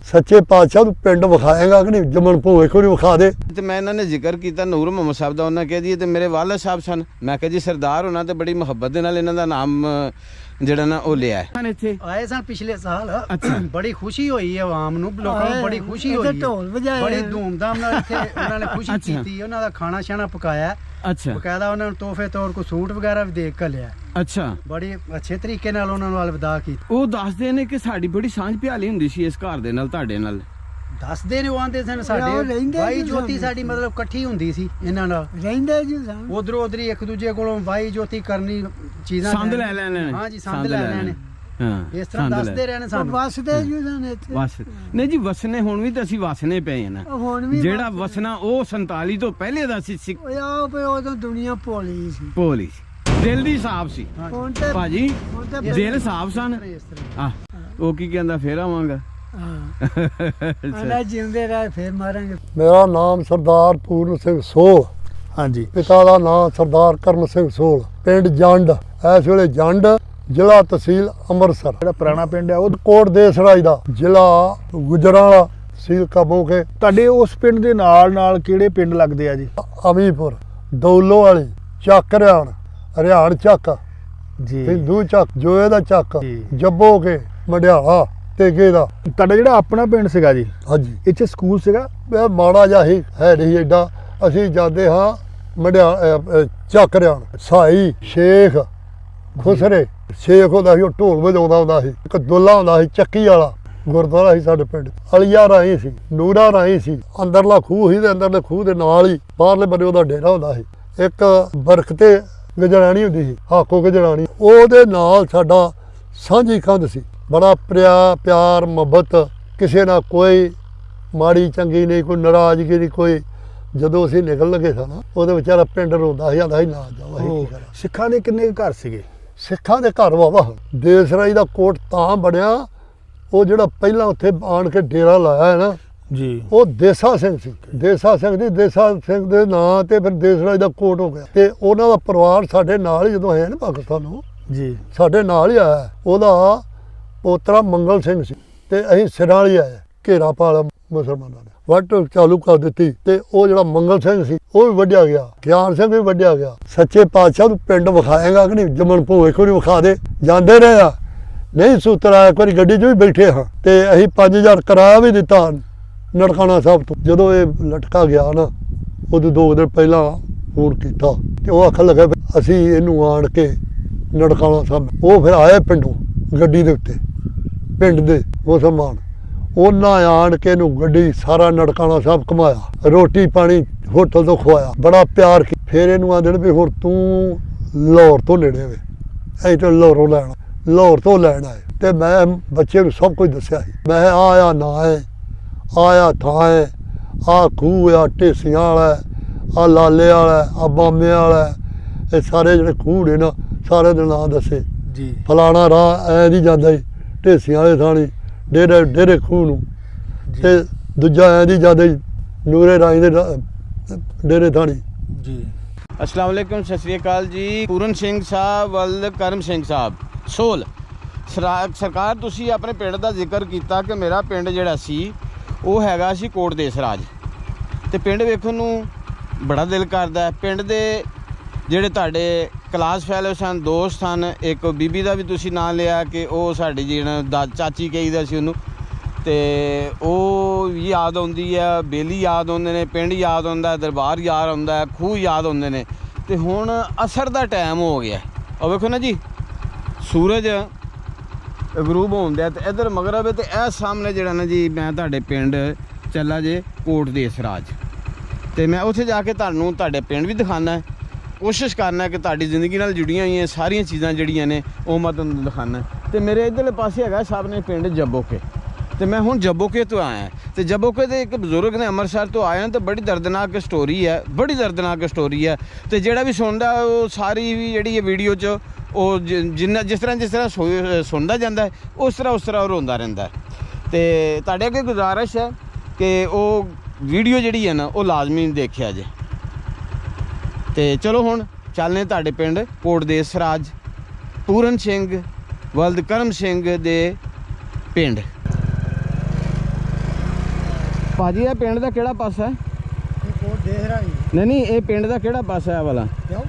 सच्चे पातशाह तू पिंड विखाएगा कि नहीं जमन भोए को नहीं विखा दे। ਤੇ ਮੈਂ ਇਹਨਾਂ ਨੇ ਜ਼ਿਕਰ ਕੀਤਾ ਨੂਰ ਮੁਹੰਮਦ ਸਾਹਿਬ ਦਾ। ਉਹਨਾਂ ਕਿਹਾ ਜੀ ਇਹ ਤੇ ਮੇਰੇ ਵਾਲਦ ਸਾਹਿਬ ਸਨ। ਮੈਂ ਕਿਹਾ ਜੀ ਸਰਦਾਰ ਹੋਣਾ ਤੇ ਬੜੀ ਮੁਹੱਬਤ ਦੇ ਨਾਲ ਇਹਨਾਂ ਦਾ ਨਾਮ ਜਿਹੜਾ ਨਾ ਉਹ ਲਿਆ ਹੈ। ਇੱਥੇ ਆਏ ਸਨ ਪਿਛਲੇ ਸਾਲ। ਅੱਛਾ, ਬੜੀ ਖੁਸ਼ੀ ਹੋਈ ਹੈ ਆਵਾਮ ਨੂੰ, ਲੋਕਾਂ ਨੂੰ ਬੜੀ ਖੁਸ਼ੀ ਹੋਈ ਹੈ, ਢੋਲ ਵਜਾਏ ਬੜੀ ਧੂਮਧਾਮ ਨਾਲ ਇੱਥੇ ਉਹਨਾਂ ਨੇ ਖੁਸ਼ੀ ਅੱਛਾ। ਕੀਤੀ। ਉਹਨਾਂ ਦਾ ਖਾਣਾ ਸ਼ਾਣਾ ਪਕਾਇਆ, ਅੱਛਾ ਬਕਾਇਦਾ ਉਹਨਾਂ ਨੂੰ ਤੋਹਫੇ ਤੌਰ ਕੋ ਸੂਟ ਵਗੈਰਾ ਵੀ ਦੇ ਕੇ ਲਿਆ। ਅੱਛਾ। ਬੜੀ ਅੱਛੇ ਤਰੀਕੇ ਨਾਲ ਉਹਨਾਂ ਨੂੰ ਅਲਵਿਦਾ ਕੀਤੀ। ਉਹ ਦੱਸਦੇ ਨੇ ਕਿ ਸਾਡੀ ਬੜੀ ਸਾਂਝ ਪਿਆਲੀ ਹੁੰਦੀ ਸੀ ਇਸ ਘਰ ਦੇ ਨਾਲ, ਤੁਹਾਡੇ ਨਾਲ। ਦੱਸਦੇ ਨੇ ਉਹ ਆਂਦੇ ਸਨ ਉਹ ਸਾਡੇ ਰਹਿੰਦੇ ਬਾਈ ਜੀ ਜੋਤੀ ਸਾਨੂੰ। ਸਾਡੀ ਮਤਲਬ ਇਕੱਠੀ ਹੁੰਦੀ ਸੀ ਇਹਨਾਂ ਨਾਲ, ਰਹਿੰਦੇ ਜੀ ਸਾਨੂੰ। ਉਧਰੋਂ ਉਧਰੀ ਇੱਕ ਦੂਜੇ ਕੋਲੋਂ ਬਾਈ ਜੋਤੀ ਕਰਨੀ, ਚੀਜ਼ਾਂ ਸੰਦ ਲੈ ਲੈਣੇ ਨੇ। ਹਾਂ ਜੀ, ਸੰਦ ਲੈ ਲੈਣੇ। ਹਾਂ, ਇਸ ਤਰ੍ਹਾਂ ਦੱਸਦੇ ਰਹੇ ਨੇ ਸਾਨੂੰ। ਵਸਦੇ ਜੀ ਸਾਨੂੰ ਇੱਥੇ। ਬਸ ਨਹੀਂ ਜੀ, ਵਸਨੇ ਹੁਣ ਵੀ ਤਾਂ ਅਸੀਂ ਵਸਨੇ ਪਏ ਆ ਨਾ। ਹੁਣ ਵੀ ਜਿਹੜਾ ਵਸਣਾ ਉਹ 47 ਤੋਂ ਪਹਿਲੇ ਦਾ ਸੀ, ਉਹ ਵੀ ਉਦੋਂ ਦੁਨੀਆ ਭੋਲੀ ਸੀ। ਭੋਲੀ ਸੀ, ਦਿਲ ਦੀ ਸਾਫ ਸੀ ਹੁਣ ਤੇ ਭਾਜੀ, ਹੁਣ ਤੇ ਦਿਲ ਸਾਫ ਸਨ। ਇਸ ਤਰ੍ਹਾਂ ਆ ਉਹ ਕੀ ਕਹਿੰਦਾ ਫੇਰ ਆਵਾਂਗਾ। ਆਂਦਾ ਜਿਉਂਦੇ ਰਹੇ ਫੇਰ ਮਾਰਾਂਗੇ। मेरा नाम सरदार पूर्ण सिंह सोल। हाँ जी। पिता का नाम सरदार करम सिंह सोल। पिंड जंड, इस वेले जंड, ਜ਼ਿਲ੍ਹਾ तहसील ਅੰਮ੍ਰਿਤਸਰ। ਜਿਹੜਾ ਪੁਰਾਣਾ ਪਿੰਡ ਹੈ ਉਹ ਕੋਟ ਦੇਸਰਾਜ ਦਾ, ਜ਼ਿਲ੍ਹਾ ਗੁਜਰਾਂਵਾਲਾ, ਤਹਿਸੀਲ ਕਾਬੋਕੇ। ਤੁਹਾਡੇ ਉਸ ਪਿੰਡ ਦੇ ਨਾਲ ਕਿਹੜੇ ਪਿੰਡ ਲੱਗਦੇ ਆ ਜੀ? ਅਮੀਪੁਰ, ਦੌਲੋ ਵਾਲੀ, ਚੱਕ ਹਰਿਆਣ ਚੱਕ, ਜੀ। ਹਿੰਦੂ ਚੱਕ, ਜੋਏ ਦਾ ਚੱਕ, ਜੀ। ਜੱਬੋ ਕੇ, ਮੰਡਿਆਲਾ, ਤੇਗੇ ਦਾ। ਤੁਹਾਡਾ ਜਿਹੜਾ ਆਪਣਾ ਪਿੰਡ ਸੀਗਾ ਜੀ, ਹਾਂਜੀ, ਇੱਥੇ ਸਕੂਲ ਸੀਗਾ? ਇਹ ਮਾੜਾ ਜਿਹਾ ਹੀ ਹੈ ਨਹੀਂ ਏਡਾ। ਅਸੀਂ ਜਾਂਦੇ ਹਾਂ ਚੱਕ ਹਰਿਆਣ, ਸਾਈ ਸ਼ੇਖ ਖੁਸਰੇ ਸ਼ੇਖ ਹੁੰਦਾ ਸੀ, ਉਹ ਢੋਲ ਵਜਾਉਂਦਾ ਹੁੰਦਾ ਸੀ। ਇੱਕ ਦੁੱਲਾ ਹੁੰਦਾ ਸੀ ਚੱਕੀ ਵਾਲਾ, ਗੁਰਦੁਆਰਾ ਸੀ ਸਾਡੇ ਪਿੰਡ। ਅਲੀਆ ਰਾਹੀਂ ਸੀ, ਨੂਰਾ ਰਾਹੀਂ ਸੀ। ਅੰਦਰਲਾ ਖੂਹ ਸੀ ਤੇ ਅੰਦਰਲੇ ਖੂਹ ਦੇ ਨਾਲ ਹੀ ਬਾਹਰਲੇ ਬੰਨੇ ਉਹਦਾ ਡੇਰਾ ਹੁੰਦਾ ਸੀ। ਇੱਕ ਬਰਕਤੇ ਗਜਰਾਣੀ ਹੁੰਦੀ ਸੀ, ਹਾਕੋ ਗਜਰਾਣੀ, ਉਹਦੇ ਨਾਲ ਸਾਡਾ ਸਾਂਝੀ ਕੰਧ ਸੀ। ਬੜਾ ਪਿਆਰ ਮੁਹੱਬਤ, ਕਿਸੇ ਨਾਲ ਕੋਈ ਮਾੜੀ ਚੰਗੀ ਨਹੀਂ, ਕੋਈ ਨਾਰਾਜ਼ਗੀ ਨਹੀਂ ਕੋਈ। ਜਦੋਂ ਅਸੀਂ ਨਿਕਲ ਲੱਗੇ ਸਨ, ਉਹਦੇ ਵਿਚਾਰਾ ਪਿੰਡ ਰੋਂਦਾ ਸੀ, ਆਂਦਾ ਸੀ ਨਾ ਜਾਓ, ਅਸੀਂ ਕੀ ਕਰਾਂ। ਸਿੱਖਾਂ ਦੇ ਕਿੰਨੇ ਕੁ ਘਰ ਸੀਗੇ? ਸਿੱਖਾਂ ਦੇ ਘਰ ਵਾਵਾ। ਦੇਸਰਾਜ ਦਾ ਕੋਟ ਤਾਂ ਬਣਿਆ, ਉਹ ਜਿਹੜਾ ਪਹਿਲਾਂ ਉੱਥੇ ਆਣ ਕੇ ਡੇਰਾ ਲਾਇਆ ਹੈ ਨਾ, ਜੀ। ਉਹ ਦੇਸਾ ਸਿੰਘ ਸੀ। ਦੇਸਾ ਸਿੰਘ ਦੀ, ਦੇਸਾ ਸਿੰਘ ਦੇ ਨਾਂ ਤੇ ਫਿਰ ਦੇਸਰਾਜ ਦਾ ਕੋਟ ਹੋ ਗਿਆ। ਤੇ ਉਹਨਾਂ ਦਾ ਪਰਿਵਾਰ ਸਾਡੇ ਨਾਲ ਹੀ ਜਦੋਂ ਆਇਆ ਨਾ ਪਾਕਿਸਤਾਨੋਂ, ਜੀ। ਸਾਡੇ ਨਾਲ ਹੀ ਆਇਆ। ਉਹਦਾ ਪੋਤਰਾ ਮੰਗਲ ਸਿੰਘ ਸੀ ਤੇ ਅਸੀਂ ਸਿਰਾਂ ਵਾਲੀ ਆਏ, ਘੇਰਾ ਪਾਲਾ ਮੁਸਲਮਾਨਾਂ ਨੇ ਵੱਟ ਚਾਲੂ ਕਰ ਦਿੱਤੀ। ਤੇ ਉਹ ਜਿਹੜਾ ਮੰਗਲ ਸਿੰਘ ਸੀ ਉਹ ਵੀ ਵੱਢਿਆ ਗਿਆ, ਗਿਆਨ ਸਿੰਘ ਵੀ ਵੱਢਿਆ ਗਿਆ। ਸੱਚੇ ਪਾਤਸ਼ਾਹ ਤੂੰ ਪਿੰਡ ਵਿਖਾਏਗਾ ਕਿ ਨਹੀਂ ਜਮਨ ਭੋਏ ਕੋ ਨਹੀਂ ਵਿਖਾ ਦੇ। ਜਾਂਦੇ ਰਹੇ ਆ, ਨਹੀਂ ਸੂਤਰਾ। ਇੱਕ ਵਾਰੀ ਗੱਡੀ 'ਚ ਵੀ ਬੈਠੇ ਹਾਂ ਤੇ ਅਸੀਂ 5000 ਕਿਰਾਇਆ ਵੀ ਦਿੱਤਾ ਨਨਕਾਣਾ ਸਾਹਿਬ ਤੋਂ। ਜਦੋਂ ਇਹ ਲਟਕਾ ਗਿਆ ਨਾ, ਉਹਦੇ 2 ਦਿਨ ਪਹਿਲਾਂ ਫੋਨ ਕੀਤਾ ਤੇ ਉਹ ਆਖਣ ਲੱਗਾ ਅਸੀਂ ਇਹਨੂੰ ਆਣ ਕੇ ਨਨਕਾਣਾ ਸਾਹਿਬ। ਉਹ ਫਿਰ ਆਏ ਪਿੰਡੋਂ ਗੱਡੀ ਦੇ ਉੱਤੇ, ਪਿੰਡ ਦੇ ਮੁਸਲਮਾਨ। ਉਹਨਾਂ ਆਣ ਕੇ ਇਹਨੂੰ ਗੱਡੀ ਸਾਰਾ ਨਨਕਾਣਾ ਸਾਹਿਬ ਘੁਮਾਇਆ, ਰੋਟੀ ਪਾਣੀ ਹੋਟਲ ਤੋਂ ਖਵਾਇਆ, ਬੜਾ ਪਿਆਰ ਕੀਤਾ। ਫਿਰ ਇਹਨੂੰ ਆਂਦੇ ਨੇ ਵੀ ਹੁਣ ਤੂੰ ਲਾਹੌਰ ਤੋਂ ਨੇੜੇ ਵੇ, ਅਸੀਂ ਤਾਂ ਲਾਹੌਰੋਂ ਲੈਣਾ, ਲਾਹੌਰ ਤੋਂ ਲੈਣ ਆਏ। ਤੇ ਮੈਂ ਬੱਚੇ ਨੂੰ ਸਭ ਕੁਝ ਦੱਸਿਆ ਸੀ। ਮੈਂ ਆਇਆ ਨਾ ਹੈ, ਆਇਆ ਥਾਂ ਹੈ, ਆਹ ਖੂਹ ਆ ਢੇਸੀਆਂ ਵਾਲਾ, ਆਹ ਲਾਲੇ ਵਾਲਾ, ਆਹ ਬਾਮੇ ਵਾਲਾ, ਇਹ ਸਾਰੇ ਜਿਹੜੇ ਖੂਹ ਨੇ ਨਾ ਸਾਰੇ ਦੇ ਨਾਂ ਦੱਸੇ। ਜੀ। ਫਲਾਣਾ ਰਾਹ ਐਂ ਦੀ ਜਾਂਦਾ ਸੀ ਢੇਸੀਆਂ ਵਾਲੇ ਥਾਣੀ ਡੇਰੇ ਖੂਹ ਨੂੰ, ਤੇ ਦੂਜਾ ਐਂ ਦੀ ਜਾਂਦਾ ਸੀ ਨੂਰੇ ਰਾਈ ਦੇ ਡੇਰੇ ਥਾਣੀ। ਜੀ। अस्सलाम वालेकुम, सत श्री अकाल जी। पूਰਨ ਸਿੰਘ ਸਾਹਿਬ ਵੱਲ ਕਰਮ ਸਿੰਘ ਸਾਹਿਬ ਸੋਲ। ਸਰਕਾਰ ਤੁਸੀਂ ਆਪਣੇ ਪਿੰਡ ਦਾ ਜ਼ਿਕਰ ਕੀਤਾ ਕਿ ਮੇਰਾ ਪਿੰਡ ਜਿਹੜਾ ਸੀ ਉਹ ਹੈਗਾ ਸੀ ਕੋਟ ਦੇਸਰਾਜ, ਤੇ ਪਿੰਡ ਵੇਖਣ ਨੂੰ ਬੜਾ ਦਿਲ ਕਰਦਾ। ਪਿੰਡ ਦੇ ਜਿਹੜੇ ਤੁਹਾਡੇ ਕਲਾਸ ਫੈਲੋ ਸਨ, ਦੋਸਤ ਹਨ, ਇੱਕ ਬੀਬੀ ਦਾ ਵੀ ਤੁਸੀਂ ਨਾਂ ਲਿਆ ਕਿ ਉਹ ਸਾਡੀ ਜਿਹੜਾ ਚਾਚੀ ਕਹੀਦਾ ਸੀ ਉਹਨੂੰ, ਤੇ ਉਹ ਯਾਦ ਆਉਂਦੀ ਹੈ, ਬੇਲੀ ਯਾਦ ਆਉਂਦੇ ਨੇ, ਪਿੰਡ ਯਾਦ ਆਉਂਦਾ, ਦਰਬਾਰ ਯਾਦ ਆਉਂਦਾ, ਖੂਹ ਯਾਦ ਆਉਂਦੇ ਨੇ। ਤੇ ਹੁਣ ਅਸਰ ਦਾ ਟਾਈਮ ਹੋ ਗਿਆ। ਉਹ ਵੇਖੋ ਨਾ ਜੀ, ਸੂਰਜ ਗਰੂਬ ਹੁੰਦਾ ਤੇ ਇੱਧਰ ਮਗਰਬ, ਤੇ ਇਹ ਸਾਹਮਣੇ ਜਿਹੜਾ ਨਾ ਜੀ ਮੈਂ ਤੁਹਾਡੇ ਪਿੰਡ ਚੱਲਾ ਜੇ ਕੋਟ ਦੇਸਰਾਜ, ਤੇ ਮੈਂ ਉੱਥੇ ਜਾ ਕੇ ਤੁਹਾਨੂੰ ਤੁਹਾਡੇ ਪਿੰਡ ਵੀ ਦਿਖਾਉਣਾ, ਕੋਸ਼ਿਸ਼ ਕਰਨਾ ਕਿ ਤੁਹਾਡੀ ਜ਼ਿੰਦਗੀ ਨਾਲ ਜੁੜੀਆਂ ਹੋਈਆਂ ਸਾਰੀਆਂ ਚੀਜ਼ਾਂ ਜਿਹੜੀਆਂ ਨੇ ਉਹ ਮੈਂ ਤੁਹਾਨੂੰ ਦਿਖਾਉਣਾ। ਤੇ ਮੇਰੇ ਇੱਧਰਲੇ ਪਾਸੇ ਹੈਗਾ ਸਾਹਮਣੇ ਪਿੰਡ ਜੱਬੋਕੇ, ਤੇ ਮੈਂ ਹੁਣ ਜੱਬੋਕੇ ਤੋਂ ਆਇਆ। ਤੇ ਜੱਬੋਕੇ ਦੇ ਇੱਕ ਬਜ਼ੁਰਗ ਨੇ ਅੰਮ੍ਰਿਤਸਰ ਤੋਂ ਆਇਆ, ਤੇ ਬੜੀ ਦਰਦਨਾਕ ਸਟੋਰੀ ਹੈ, ਬੜੀ ਦਰਦਨਾਕ ਸਟੋਰੀ ਹੈ। ਤੇ ਜਿਹੜਾ ਵੀ ਸੁਣਦਾ ਉਹ ਸਾਰੀ ਵੀ ਜਿਹੜੀ ਇਹ ਵੀਡੀਓ 'ਚ ਉਹ ਜਿਸ ਤਰ੍ਹਾਂ ਸੁਣਦਾ ਜਾਂਦਾ ਉਸ ਤਰ੍ਹਾਂ ਉਹ ਰੋਂਦਾ ਰਹਿੰਦਾ। ਤੇ ਤੁਹਾਡੇ ਅੱਗੇ ਗੁਜ਼ਾਰਿਸ਼ ਹੈ ਕਿ ਉਹ ਵੀਡੀਓ ਜਿਹੜੀ ਹੈ ਨਾ ਉਹ ਲਾਜ਼ਮੀ ਦੇਖਿਆ ਜੇ। ਤੇ ਚਲੋ ਹੁਣ ਚੱਲਨੇ ਤੁਹਾਡੇ ਪਿੰਡ ਕੋਟ ਦੇਸਰਾਜ, ਪੂਰਨ ਸਿੰਘ ਵਲਦ ਕਰਮ ਸਿੰਘ ਦੇ ਪਿੰਡ। ਭਾਜੀ ਇਹ ਪਿੰਡ ਦਾ ਕਿਹੜਾ ਪਾਸਾ ਹੈ? ਕੋਟ ਦੇਖ ਰਹਾ ਜੀ ਨਹੀਂ ਇਹ ਪਿੰਡ ਦਾ ਕਿਹੜਾ ਪਾਸਾ ਹੈ ਵਾਲਾ? ਕਿਉਂ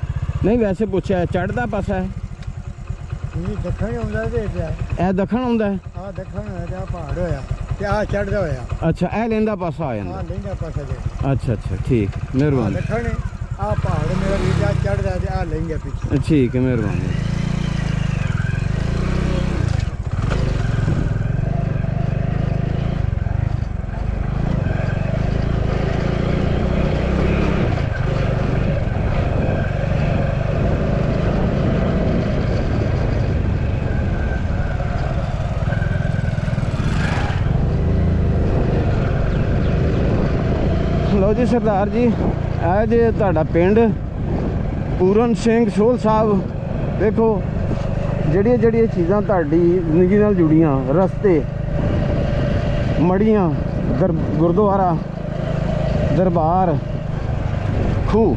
ਨਹੀਂ ਵੈਸੇ ਪੁੱਛਿਆ, ਚੜ੍ਹਦਾ ਪਾਸਾ ਹੈ? ਇਹ ਦੱਖਣ ਆਉਂਦਾ ਤੇ ਇਹ ਦੱਖਣ ਆਉਂਦਾ ਹੈ? ਆ ਦੱਖਣ ਹੋਇਆ ਤੇ ਆ ਪਹਾੜ ਹੋਇਆ ਤੇ ਆ ਚੜਦਾ ਹੋਇਆ ਅੱਛਾ, ਇਹ ਲਹਿੰਦਾ ਪਾਸਾ ਆ ਆ ਜਾਂਦਾ। ਲਹਿੰਗਾ ਪਾਸਾ ਜੇ ਅੱਛਾ ਠੀਕ, ਮਿਹਰਬਾਨੀ। ਦੱਖਣ ਆ ਪਹਾੜ ਮੇਰਾ ਵੀਰ ਆ ਚੜਦਾ ਤੇ ਆ ਲਹਿੰਗਾ ਪਿੱਛੇ। ਠੀਕ ਹੈ, ਮਿਹਰਬਾਨੀ। ਲਓ ਜੀ ਸਰਦਾਰ ਜੀ, ਇਹ ਜੇ ਤੁਹਾਡਾ ਪਿੰਡ ਪੂਰਨ ਸਿੰਘ ਸੋਲ ਸਾਹਿਬ। ਦੇਖੋ ਜਿਹੜੀਆਂ ਚੀਜ਼ਾਂ ਤੁਹਾਡੀ ਜ਼ਿੰਦਗੀ ਨਾਲ ਜੁੜੀਆਂ, ਰਸਤੇ, ਮੜੀਆਂ, ਗੁਰਦੁਆਰਾ, ਦਰਬਾਰ, ਖੂਹ,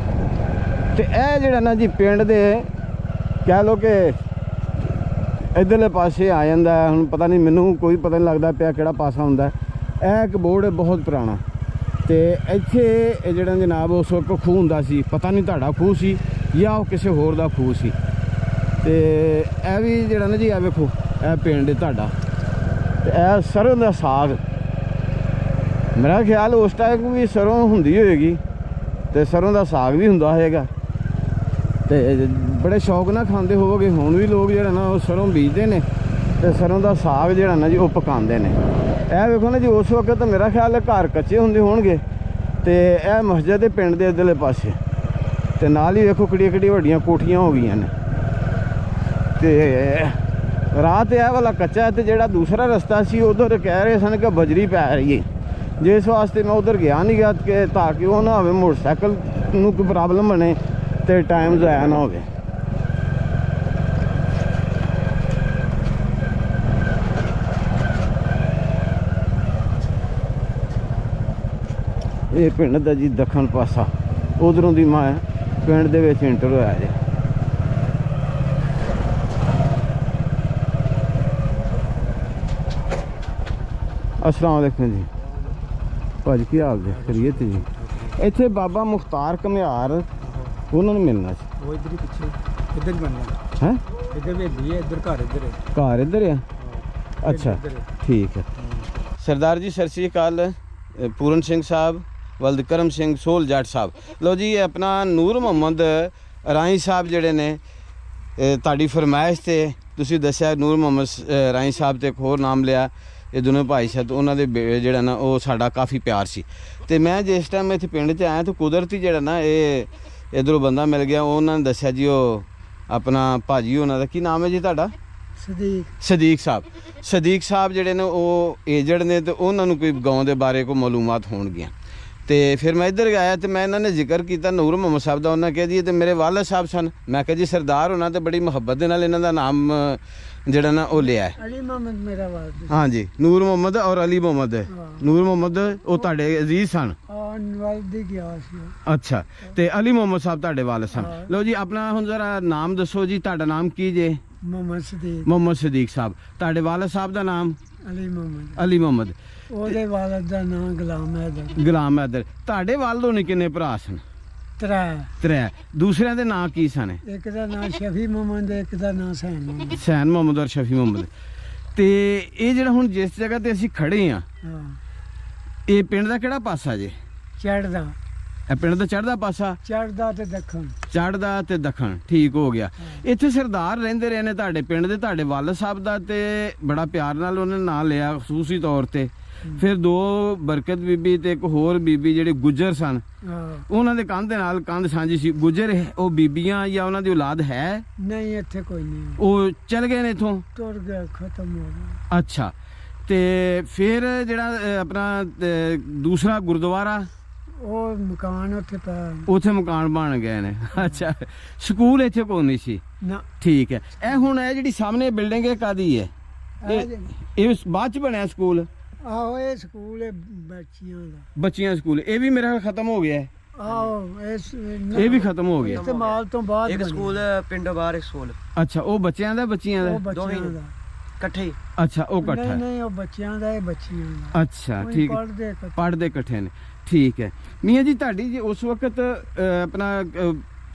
ਤੇ ਇਹ ਜਿਹੜਾ ਨਾ ਜੀ ਪਿੰਡ ਦੇ ਕਹਿ ਲਓ ਕਿ ਇੱਧਰਲੇ ਪਾਸੇ ਆ ਜਾਂਦਾ ਹੈ। ਹੁਣ ਪਤਾ ਨਹੀਂ, ਮੈਨੂੰ ਕੋਈ ਪਤਾ ਨਹੀਂ ਲੱਗਦਾ ਪਿਆ ਕਿਹੜਾ ਪਾਸਾ ਹੁੰਦਾ। ਇਹ ਇੱਕ ਬੋਰਡ ਬਹੁਤ ਪੁਰਾਣਾ, ਤੇ ਇੱਥੇ ਇਹ ਜਿਹੜਾ ਜਨਾਬ ਉਸ ਵਕਤ ਖੂਹ ਹੁੰਦਾ ਸੀ। ਪਤਾ ਨਹੀਂ ਤੁਹਾਡਾ ਖੂਹ ਸੀ ਜਾਂ ਉਹ ਕਿਸੇ ਹੋਰ ਦਾ ਖੂਹ ਸੀ। ਤੇ ਇਹ ਵੀ ਜਿਹੜਾ ਨਾ ਜੀ, ਇਹ ਵੇਖੋ ਇਹ ਪਿੰਡ ਤੁਹਾਡਾ, ਤੇ ਇਹ ਸਰੋਂ ਦਾ ਸਾਗ। ਮੇਰਾ ਖਿਆਲ ਉਸ ਟਾਈਮ ਵੀ ਸਰੋਂ ਹੁੰਦੀ ਹੋਏਗੀ ਤੇ ਸਰੋਂ ਦਾ ਸਾਗ ਵੀ ਹੁੰਦਾ ਹੋਏਗਾ, ਤੇ ਬੜੇ ਸ਼ੌਕ ਨਾਲ ਖਾਂਦੇ ਹੋਵੋਗੇ। ਹੁਣ ਵੀ ਲੋਕ ਜਿਹੜਾ ਨਾ ਉਹ ਸਰੋਂ ਬੀਜਦੇ ਨੇ ਤੇ ਸਰੋਂ ਦਾ ਸਾਗ ਜਿਹੜਾ ਨਾ ਜੀ ਉਹ ਪਕਾਉਂਦੇ ਨੇ। ਇਹ ਵੇਖੋ ਨਾ ਜੀ, ਉਸ ਵਕਤ ਮੇਰਾ ਖਿਆਲ ਹੈ ਘਰ ਕੱਚੇ ਹੁੰਦੇ ਹੋਣਗੇ, ਤੇ ਇਹ ਮਸਜਿਦ ਦੇ ਪਿੰਡ ਦੇ ਇੱਧਰਲੇ ਪਾਸੇ, ਤੇ ਨਾਲ ਹੀ ਵੇਖੋ ਕਿਹੜੀਆਂ ਵੱਡੀਆਂ ਕੋਠੀਆਂ ਹੋ ਗਈਆਂ ਨੇ। ਤੇ ਰਾਤ ਇਹ ਵਾਲਾ ਕੱਚਾ ਹੈ, ਤੇ ਜਿਹੜਾ ਦੂਸਰਾ ਰਸਤਾ ਸੀ ਉਧਰ ਕਹਿ ਰਹੇ ਸਨ ਕਿ ਬਜਰੀ ਪੈ ਰਹੀ ਹੈ। ਜਿਸ ਵਾਸਤੇ ਮੈਂ ਉਧਰ ਗਿਆ ਨਹੀਂ ਗਾ, ਕਿ ਤਾਂ ਕਿ ਉਹ ਨਾ ਹੋਵੇ ਮੋਟਰਸਾਈਕਲ ਨੂੰ ਕੋਈ ਪ੍ਰੋਬਲਮ ਬਣੇ ਤੇ ਟਾਈਮ ਜ਼ਾਇਆ ਨਾ ਹੋਵੇ। ਇਹ ਪਿੰਡ ਦਾ ਜੀ ਦੱਖਣ ਪਾਸਾ, ਉਧਰੋਂ ਦੀ ਮੈਂ ਪਿੰਡ ਦੇ ਵਿੱਚ ਇੰਟਰ ਹੋਇਆ ਜੀ। अस्सलाम वालेकुम जी भाजी, की हाल जी? खैरियत जी। ਇੱਥੇ ਬਾਬਾ ਮੁਖਤਾਰ ਘੁਮਿਆਰ ਉਹਨਾਂ ਨੂੰ ਮਿਲਣਾ ਸੀ। ਉਹ ਇਧਰ ਹੀ ਪਿੱਛੇ ਇੱਧਰ ਹੀ ਬਣਿਆ ਹੈ? ਇੱਧਰ ਵੇਲੀ ਹੈ, ਇੱਧਰ ਘਰ ਇੱਧਰ ਹੈ। ਘਰ ਇੱਧਰ ਆ? ਅੱਛਾ ਠੀਕ ਹੈ। ਸਰਦਾਰ ਜੀ ਸਤਿ ਸ਼੍ਰੀ ਅਕਾਲ। ਪੂਰਨ ਸਿੰਘ ਸਾਹਿਬ, ਵਲਦ ਕਰਮ ਸਿੰਘ ਸੋਲ ਜੱਟ ਸਾਹਿਬ। ਲਓ ਜੀ, ਆਪਣਾ ਨੂਰ ਮੁਹੰਮਦ ਰਾਈ ਸਾਹਿਬ ਜਿਹੜੇ ਨੇ, ਤੁਹਾਡੀ ਫਰਮਾਇਸ਼ ਤੇ ਤੁਸੀਂ ਦੱਸਿਆ ਨੂਰ ਮੁਹੰਮਦ ਰਾਈ ਸਾਹਿਬ ਤੇ ਇੱਕ ਹੋਰ ਨਾਮ ਲਿਆ। ਇਹ ਦੋਨੋਂ ਭਾਈ ਸਾਹਿਬ, ਉਹਨਾਂ ਦੇ ਜਿਹੜਾ ਨਾ ਉਹ ਸਾਡਾ ਕਾਫੀ ਪਿਆਰ ਸੀ। ਤੇ ਮੈਂ ਜਿਸ ਟਾਈਮ ਇੱਥੇ ਪਿੰਡ 'ਚ ਆਇਆ ਤਾਂ ਕੁਦਰਤੀ ਜਿਹੜਾ ਨਾ ਇਹ ਇੱਧਰੋਂ ਬੰਦਾ ਮਿਲ ਗਿਆ। ਉਹਨਾਂ ਨੇ ਦੱਸਿਆ ਜੀ ਉਹ ਆਪਣਾ ਭਾਜੀ, ਉਹਨਾਂ ਦਾ ਕੀ ਨਾਮ ਹੈ ਜੀ ਤੁਹਾਡਾ? ਸਦੀਕ ਸਾਹਿਬ। ਸਦੀਕ ਸਾਹਿਬ ਜਿਹੜੇ ਨੇ ਉਹ ਏਜਡ ਨੇ, ਤੇ ਉਹਨਾਂ ਨੂੰ ਕੋਈ ਗਾਉਂ ਦੇ ਬਾਰੇ ਕੋਈ ਮਾਲੂਮਾਤ ਹੋਣਗੀਆਂ। ਤੇ ਫਿਰ ਮੈਂ ਇੱਧਰ ਆਇਆ ਤੇ ਮੈਂ ਇਹਨਾਂ ਨੇ ਜ਼ਿਕਰ ਕੀਤਾ ਨੂਰ ਮੁਹੰਮਦ ਸਾਹਿਬ ਦਾ। ਉਹਨਾਂ ਕਿਹਾ ਜੀ ਇਹ ਤੇ ਮੇਰੇ ਵਾਲਦ ਸਾਹਿਬ ਸਨ। ਮੈਂ ਕਿਹਾ ਜੀ ਸਰਦਾਰ ਉਹਨਾਂ ਤੇ ਬੜੀ ਮੁਹੱਬਤ ਦੇ ਨਾਲ ਇਹਨਾਂ ਦਾ ਨਾਮ ਜਿਹੜਾ ਨਾ ਉਹ ਲਿਆ ਹੈ। ਅਲੀ ਮੁਹੰਮਦ ਮੇਰਾ ਵਾਲਦ। ਹਾਂਜੀ, ਨੂਰ ਮੁਹੰਮਦ ਔਰ ਅਲੀ ਮੁਹੰਮਦ। ਨੂਰ ਮੁਹੰਮਦ ਉਹ ਤੁਹਾਡੇ ਅਜ਼ੀਜ਼ ਸਨ? ਵਾਲਦ ਹੀ ਗਿਆ ਸੀ। ਅੱਛਾ, ਤੇ ਅਲੀ ਮੁਹੰਮਦ ਸਾਹਿਬ ਤੁਹਾਡੇ ਵਾਲਦ ਸਨ। ਲਓ ਜੀ, ਆਪਣਾ ਹੁਣ ਜ਼ਰਾ ਨਾਮ ਦੱਸੋ ਜੀ। ਤੁਹਾਡਾ ਨਾਮ ਕੀ ਜੇ? ਮੁਹੰਮਦ ਸਦੀਕ। ਮੁਹੰਮਦ ਸਦੀਕ ਸਾਹਿਬ। ਤੁਹਾਡੇ ਵਾਲਦ ਸਾਹਿਬ ਦਾ ਨਾਮ? ਅਲੀ ਮੁਹੰਮਦ। ਅਲੀ ਮੁਹੰਮਦ। ਉਹਦੇ ਵਾਲਦ ਦਾ ਨਾਮ ਗੁਲਾਮ ਹੈਦਰ। ਗੁਲਾਮ ਹੈਦਰ। ਤੁਹਾਡੇ ਵਾਲਦ ਹੋਣੇ ਕਿੰਨੇ ਭਰਾ ਸਨ? ਤਰੇ। ਦੂਸਰਿਆਂ ਦੇ ਨਾਂ ਕੀ ਸਨ? ਇੱਕ ਦਾ ਨਾਮ ਸ਼ਫੀ ਮੁਹੰਮਦ, ਇੱਕ ਦਾ ਨਾਮ ਸੈਨ ਮੁਹੰਮਦ। ਸੈਨ ਮੁਹੰਮਦ ਔਰ ਸ਼ਫੀ ਮੁਹੰਮਦ। ਤੇ ਇਹ ਜਿਹੜਾ ਹੁਣ ਜਿਸ ਜਗ੍ਹਾ ਤੇ ਅਸੀਂ ਖੜੇ ਆ, ਇਹ ਪਿੰਡ ਦਾ ਕਿਹੜਾ ਪਾਸਾ ਜੇ? ਚੜਦਾ। ਇਹ ਪਿੰਡ ਦਾ ਚੜ੍ਹਦਾ ਪਾਸਾ? ਚੜਦਾ ਤੇ ਦੱਖਣ। ਚੜ੍ਹਦਾ ਤੇ ਦੱਖਣ, ਠੀਕ ਹੋ ਗਿਆ। ਇੱਥੇ ਸਰਦਾਰ ਰਹਿੰਦੇ ਰਹੇ ਨੇ ਤੁਹਾਡੇ ਪਿੰਡ ਦੇ, ਤੁਹਾਡੇ ਵਾਲਦ ਸਾਹਿਬ ਦਾ, ਤੇ ਬੜਾ ਪਿਆਰ ਨਾਲ ਉਹਨੇ ਨਾਂ ਲਿਆ ਖਸੂਸੀ ਤੌਰ ਤੇ। ਫਿਰ ਦੋ ਬਰਕਤ ਬੀਬੀ ਤੇ ਇੱਕ ਹੋਰ ਬੀਬੀ ਜਿਹੜੇ ਗੁੱਜਰ ਸਨ, ਉਹਨਾਂ ਦੇ ਕੰਧ ਦੇ ਨਾਲ ਕੰਧ ਸਾਂਝੀ ਸੀ। ਗੁੱਜਰ ਉਹ ਬੀਬੀਆਂ ਜਾਂ ਉਹਨਾਂ ਦੀ ਔਲਾਦ ਹੈ? ਨਹੀਂ, ਇੱਥੇ ਕੋਈ ਨਹੀਂ। ਉਹ ਚਲ ਗਏ ਨੇ ਇੱਥੋਂ? ਤੁਰ ਗਿਆ, ਖਤਮ ਹੋ ਗਿਆ। ਅੱਛਾ, ਤੇ ਫਿਰ ਜਿਹੜਾ ਆਪਣਾ ਦੂਸਰਾ ਗੁਰਦੁਆਰਾ, ਉਹ ਮਕਾਨ ਉੱਥੇ ਪਿਆ। ਉੱਥੇ ਮਕਾਨ ਬਣ ਗਏ ਨੇ। ਅੱਛਾ, ਸਕੂਲ ਇੱਥੇ ਕੋਈ ਨਹੀਂ ਸੀ ਨਾ? ਠੀਕ ਹੈ। ਇਹ ਹੁਣ ਇਹ ਜਿਹੜੀ ਸਾਹਮਣੇ ਬਿਲਡਿੰਗ ਹੈ ਕਾਦੀ ਹੈ? ਇਹ ਬਾਅਦ ਚ ਬਣਿਆ ਸਕੂਲ? ਆਹੋ, ਇਹ ਸਕੂਲ ਹੈ ਬੱਚਿਆਂ ਦਾ। ਬੱਚਿਆਂ ਸਕੂਲ ਇਹ ਵੀ ਮੇਰਾ ਖਤਮ ਹੋ ਗਿਆ ਹੈ। ਆਹੋ, ਇਹ ਵੀ ਖਤਮ ਹੋ ਗਿਆ। ਇਸਤੇਮਾਲ ਤੋਂ ਬਾਅਦ ਇੱਕ ਸਕੂਲ ਪਿੰਡੋਂ ਬਾਹਰ, ਇੱਕ ਸਕੂਲ। ਅੱਛਾ, ਉਹ ਬੱਚਿਆਂ ਦਾ ਬੱਚਿਆਂ ਉਹ ਦਾ ਬੱਚਿਆਂ ਦਾ। ਇਕੱਠੇ ਹੀ। ਅੱਛਾ ਉਹ ਇਕੱਠਾ ਨਹੀਂ ਹੈ। ਨਹੀਂ ਉਹ ਬੱਚਿਆਂ ਦਾ ਇਹ ਬੱਚੀਆਂ ਦਾ ਅੱਛਾ ਠੀਕ ਹੈ, ਪੜਦੇ ਪੜ੍ਹਦੇ ਇਕੱਠੇ ਨੇ, ਠੀਕ ਹੈ। ਮੀਆਂ ਜੀ ਤੁਹਾਡੀ ਜੀ ਉਸ ਵਕਤ ਆਪਣਾ